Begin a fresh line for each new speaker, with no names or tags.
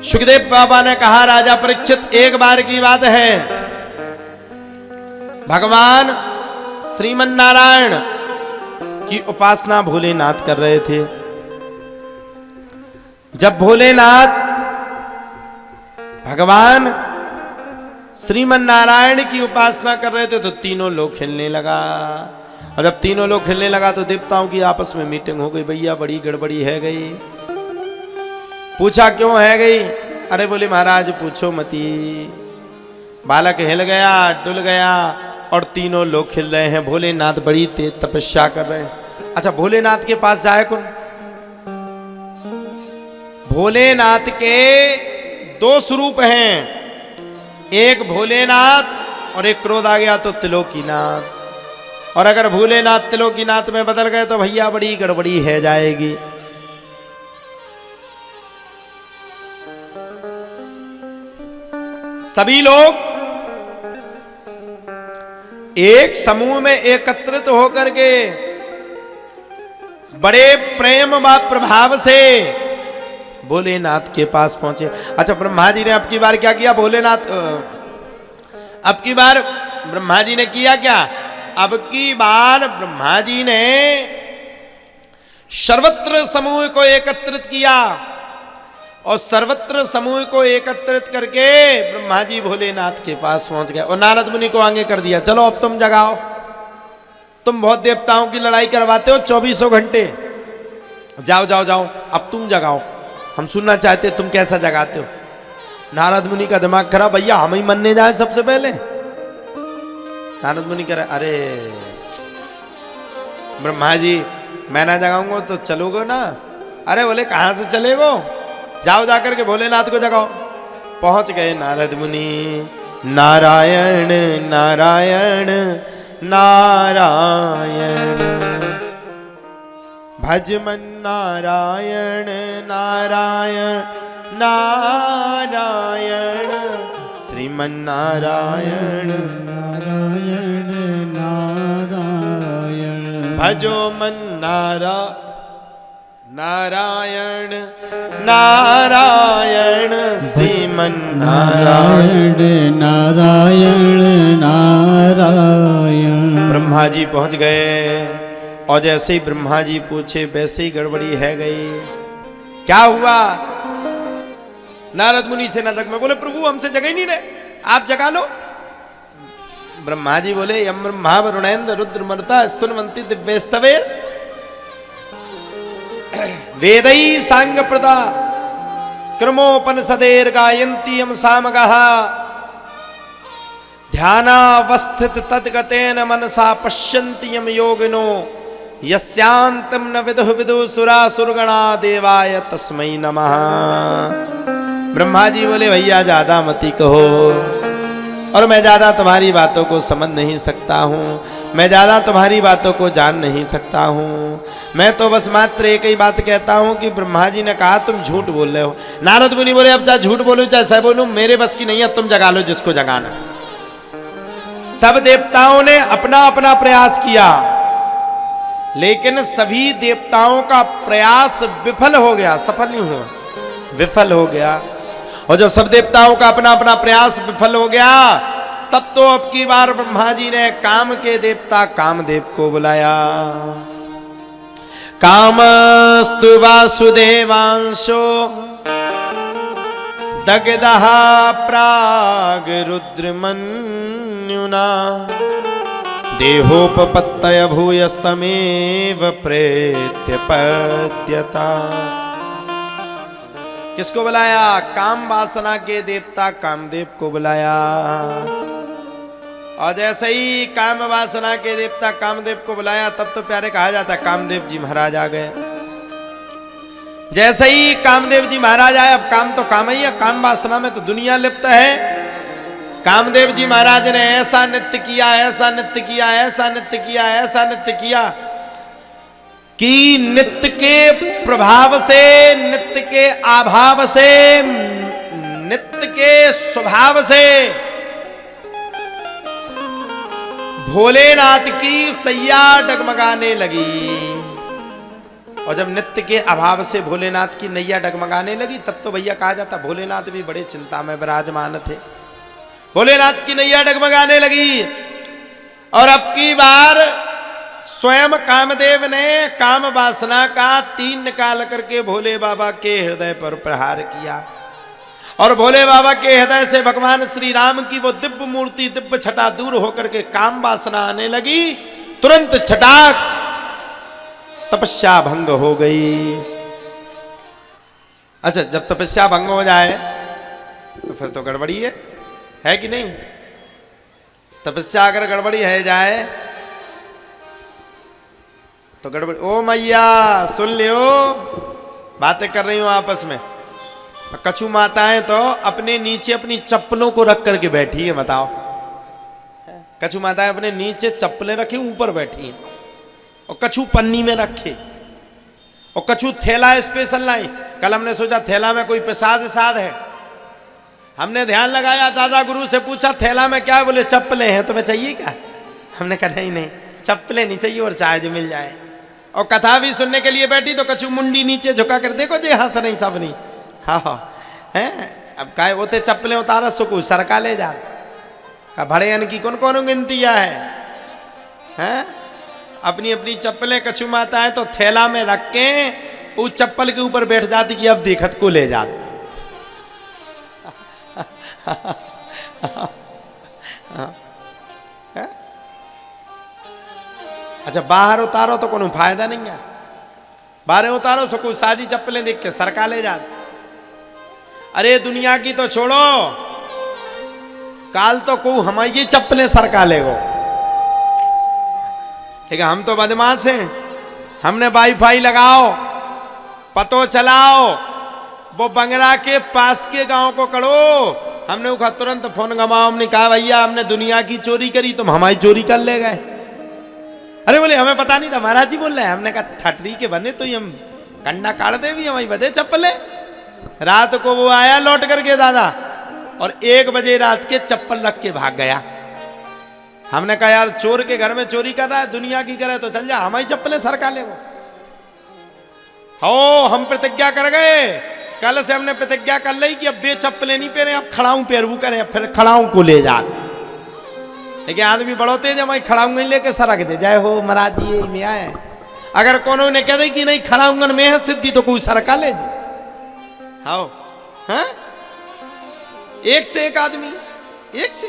सुखदेव बाबा ने कहा, राजा परीक्षित, एक बार की बात है, भगवान श्रीमन नारायण की उपासना भोलेनाथ कर रहे थे। जब भोलेनाथ भगवान श्रीमन नारायण की उपासना कर रहे थे तो तीनों लोग खेलने लगा। और जब तीनों लोग खेलने लगा तो देवताओं की आपस में मीटिंग हो गई, भैया बड़ी गड़बड़ी है गई। पूछा क्यों है गई? अरे बोले महाराज पूछो मती, बालक हिल गया, डुल गया और तीनों लोग खेल रहे हैं, भोलेनाथ बड़ी तेज तपस्या कर रहे हैं। अच्छा, भोलेनाथ के पास जाए कौन? भोलेनाथ के दो स्वरूप हैं, एक भोलेनाथ और एक क्रोध आ गया तो त्रिलोकीनाथ। और अगर भोलेनाथ त्रिलोकीनाथ में बदल गए तो भैया बड़ी गड़बड़ी है जाएगी। सभी लोग एक समूह में एकत्रित होकर के बड़े प्रेम व प्रभाव से भोलेनाथ के पास पहुंचे। अच्छा, ब्रह्मा जी ने अब की बार क्या किया? भोलेनाथ अब की बार ब्रह्मा जी ने किया क्या? अब की बार ब्रह्मा जी ने सर्वत्र समूह को एकत्रित किया और सर्वत्र समूह को एकत्रित करके ब्रह्मा जी भोलेनाथ के पास पहुंच गए और नारद मुनि को आगे कर दिया, चलो अब तुम जगाओ, तुम बहुत देवताओं की लड़ाई करवाते हो 24 घंटे, जाओ जाओ जाओ अब तुम जगाओ, हम सुनना चाहते तुम कैसा जगाते हो। नारद मुनि का दिमाग खराब, भैया हम ही मनने जाए सबसे पहले। नारद मुनि कह रहे, अरे ब्रह्मा जी मैं ना जगाऊंगा तो चलोगे ना? अरे बोले कहां से चलेगो, जाओ जाकर के भोलेनाथ को जगाओ। पहुंच गए नारद मुनि, नारायण नारायण नारायण भज मन नारायण नारायण नारायण श्रीमन नारायण
नारायण नारायण
भजो मन नारायण नारायण श्रीमन नारायण
नारायण नारायण।
ब्रह्मा जी पहुंच गए और जैसे ही ब्रह्मा जी पूछे वैसे ही गड़बड़ी है गई। क्या हुआ? नारद मुनि से न जग में, बोले प्रभु हमसे जग ही नहीं रहे, आप जगा लो। ब्रह्मा जी बोले, यम ब्रह्मा वरुणेन्द्र रुद्र मरुता स्तुन्वन्ति दिव्यस्तवे वेदै सांग प्रदा क्रमोपनिषदेर गायन्ति यम सामगः ध्यानावस्थित तद्गतेन मनसा पश्यन्ति यम योगिनो यस्यांतम न विदुः विदुसुरा सुरगणा देवाय तस्मै नमः। ब्रह्मा जी बोले, भैया ज्यादा मती कहो और मैं ज्यादा तुम्हारी बातों को समझ नहीं सकता हूँ, मैं ज्यादा तुम्हारी बातों को जान नहीं सकता हूँ। मैं तो बस मात्र एक ही बात कहता हूँ कि ब्रह्मा जी ने कहा तुम झूठ बोल रहे हो। नारद मुनि बोले, अब चाहे झूठ बोलूं चाहे सही बोलूं मेरे बस की नहीं है, तुम जगा लो जिसको जगाना। सब देवताओं ने अपना अपना प्रयास किया लेकिन सभी देवताओं का प्रयास विफल हो गया, सफल नहीं हुआ, विफल हो गया। और जब सब देवताओं का अपना अपना प्रयास विफल हो गया तब तो अब की बार ब्रह्मा जी ने काम के देवता कामदेव को बुलाया। कामस्तु वासुदेवांशो दग्धः प्राग रुद्रमन्युना देहोपपत्तय भूयस्तमेव प्रेत्यपत्यता। किसको बुलाया? काम वासना के देवता कामदेव को बुलाया। और जैसे ही काम वासना के देवता कामदेव को बुलाया तब तो प्यारे कहा जाता कामदेव जी महाराज आ गए। जैसे ही कामदेव जी महाराज आए, अब काम तो काम ही है, काम वासना में तो दुनिया लिप्त है। कामदेव जी महाराज ने ऐसा नृत्य किया, ऐसा नृत्य किया, ऐसा नृत्य किया, ऐसा नृत्य किया कि नृत्य के प्रभाव से, नृत्य के आभाव से, नृत्य के स्वभाव से भोलेनाथ की सैया डगमगाने लगी। और जब नित्य के अभाव से भोलेनाथ की नैया डगमगाने लगी, तब तो भैया कहा जाता भोलेनाथ भी बड़े चिंता में विराजमान थे। भोलेनाथ की नैया डगमगाने लगी और अब की बार स्वयं कामदेव ने काम वासना का 3 निकाल करके भोले बाबा के हृदय पर प्रहार किया और भोले बाबा के हृदय से भगवान श्री राम की वो दिव्य मूर्ति, दिव्य छटा दूर होकर के काम वासना आने लगी। तुरंत छटाक तपस्या भंग हो गई। अच्छा, जब तपस्या भंग हो जाए तो फिर तो गड़बड़ी है कि नहीं? तपस्या अगर गड़बड़ी है जाए तो गड़बड़ी। ओ मैया सुन लियो, बातें कर रही हूं आपस में। कछु माताएं तो अपने नीचे अपनी चप्पलों को रख करके बैठी है, बताओ। कछु माताएं अपने नीचे चप्पलें रखी ऊपर बैठी हैं, और कछु पन्नी में रखे, और कछु थैला स्पेशल लाई। कल हमने सोचा थैला में कोई प्रसाद है, हमने ध्यान लगाया, दादा गुरु से पूछा थैला में क्या है? बोले चप्पलें हैं, तुम्हें चाहिए क्या? हमने कहा नहीं चप्पलें नहीं चाहिए, और चाय जो मिल जाए। और कथा भी सुनने के लिए बैठी तो कछु मुंडी नीचे झुका कर, देखो जे हंस नहीं सब नहीं। हाँ हैं, अब काय होते चप्पलें उतारा सुकू सरका ले जा का भड़ेन की कौन गिनतिया है? अपनी अपनी चप्पलें कछु माता है तो थैला में रख के उस चप्पल के ऊपर बैठ जाती कि अब देखत को ले जा। अच्छा, बाहर उतारो तो कोनो फायदा नहीं है, बाहर उतारो सो कुछ सादी चप्पलें देख के सरका ले जा। अरे दुनिया की तो छोड़ो, काल तो को हमारी चप्पलें सरका लेगो। ठीक है, हम तो बदमाश हैं, हमने वाईफाई लगाओ, पतो चलाओ, वो बंगरा के पास के गांव को करो। हमने उसका तुरंत फोन घमाओ, हमने कहा भैया हमने दुनिया की चोरी करी, तुम हमारी चोरी कर ले गए। अरे बोले हमें पता नहीं था, महाराज जी बोल रहे हैं। हमने कहा ठटरी के बंदे तो हम कंडा काट दे भी हमारी बदे चप्पले। रात को वो आया लौट करके दादा, और 1 बजे रात के चप्पल रख के भाग गया। हमने कहा यार चोर के घर में चोरी कर रहा है, दुनिया की करे तो चल जा, हमारी चप्पलें सरका ले वो। हो हम प्रतिज्ञा कर गए, कल से हमने प्रतिज्ञा कर ली कि अब बे चप्पलें नहीं पहने, अब खड़ाऊं पैरवू करें, फिर खड़ाऊं को ले जा। लेकिन आदमी बड़ो तेज है, मैं खड़ाऊंगन लेके सरक दे जाए हो महाराज जी में आए। अगर कोनो ने कह दे कि नहीं खड़ाऊंगन में है सिद्धि तो कोई सरका ले जी। हाँ, एक से एक आदमी, एक से